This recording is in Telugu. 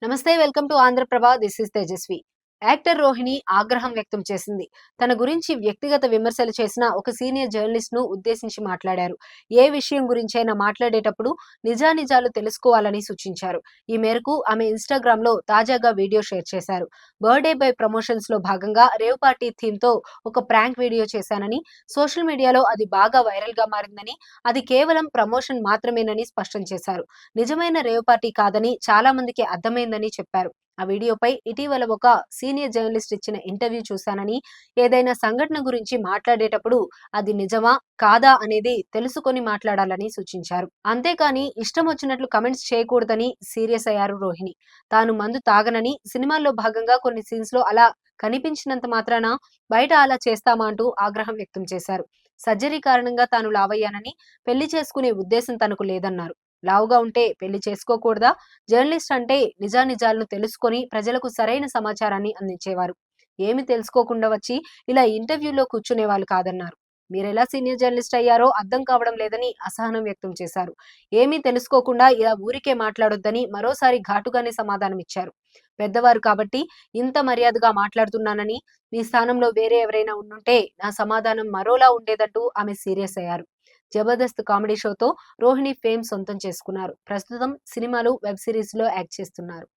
నమస్తే, welcome to Andhraprabha. This is Tejaswi. Actor Rohini ఆగ్రహం వ్యక్తం చేసింది. తన గురించి వ్యక్తిగత విమర్శలు చేసిన ఒక సీనియర్ జర్నలిస్ట్ ను ఉద్దేశించి మాట్లాడారు. ఏ విషయం గురించైనా మాట్లాడేటప్పుడు నిజానిజాలు తెలుసుకోవాలని సూచించారు. ఈ మేరకు ఆమె ఇన్‌స్టాగ్రామ్ లో తాజాగా వీడియో షేర్ చేశారు. బర్త్‌డే బాయ్ ప్రమోషన్స్ లో భాగంగా రేవ్ పార్టీ థీమ్ తో ఒక ప్రాంక్ వీడియో చేశానని, సోషల్ మీడియాలో అది బాగా వైరల్ గా మారిందని, అది కేవలం ప్రమోషన్ మాత్రమేనని స్పష్టం చేశారు. నిజమైన రేవ్ పార్టీ కాదని చాలా మందికి అర్థమైందని చెప్పారు. ఆ వీడియోపై ఇటీవల ఒక సీనియర్ జర్నలిస్ట్ ఇచ్చిన ఇంటర్వ్యూ చూశానని, ఏదైనా సంఘటన గురించి మాట్లాడేటప్పుడు అది నిజమా కాదా అనేది తెలుసుకొని మాట్లాడాలని సూచించారు. అంతేకాని ఇష్టం వచ్చినట్లు కమెంట్స్ చేయకూడదని సీరియస్ అయ్యారు రోహిణి. తాను మందు తాగనని, సినిమాల్లో భాగంగా కొన్ని సీన్స్ లో అలా కనిపించినంత మాత్రాన బయట అలా చేస్తామా అంటూ ఆగ్రహం వ్యక్తం చేశారు. సర్జరీ కారణంగా తాను లావయ్యానని, పెళ్లి చేసుకునే ఉద్దేశం తనకు లేదన్నారు. లావుగా ఉంటే పెళ్లి చేసుకోకూడదా? జర్నలిస్ట్ అంటే నిజానిజాలను తెలుసుకొని ప్రజలకు సరైన సమాచారాన్ని అందించేవారు. ఏమి తెలుసుకోకుండా వచ్చి ఇలా ఇంటర్వ్యూలో కూర్చునేవాళ్ళు కాదన్నారు. మీరెలా సీనియర్ జర్నలిస్ట్ అయ్యారో అర్థం కావడం లేదని అసహనం వ్యక్తం చేశారు. ఏమీ తెలుసుకోకుండా ఇలా ఊరికే మాట్లాడొద్దని మరోసారి ఘాటుగానే సమాధానమిచ్చారు. పెద్దవారు కాబట్టి ఇంత మర్యాదగా మాట్లాడుతున్నానని, మీ స్థానంలో వేరే ఎవరైనా ఉండుంటే నా సమాధానం మరోలా ఉండేదంటూ ఆమె సీరియస్ అయ్యారు. జబర్దస్త్ కామెడీ షోతో రోహిణి ఫేమ్ సొంతం చేసుకున్నారు. ప్రస్తుతం సినిమాలు, వెబ్ సిరీస్ లో యాక్ట్ చేస్తున్నారు.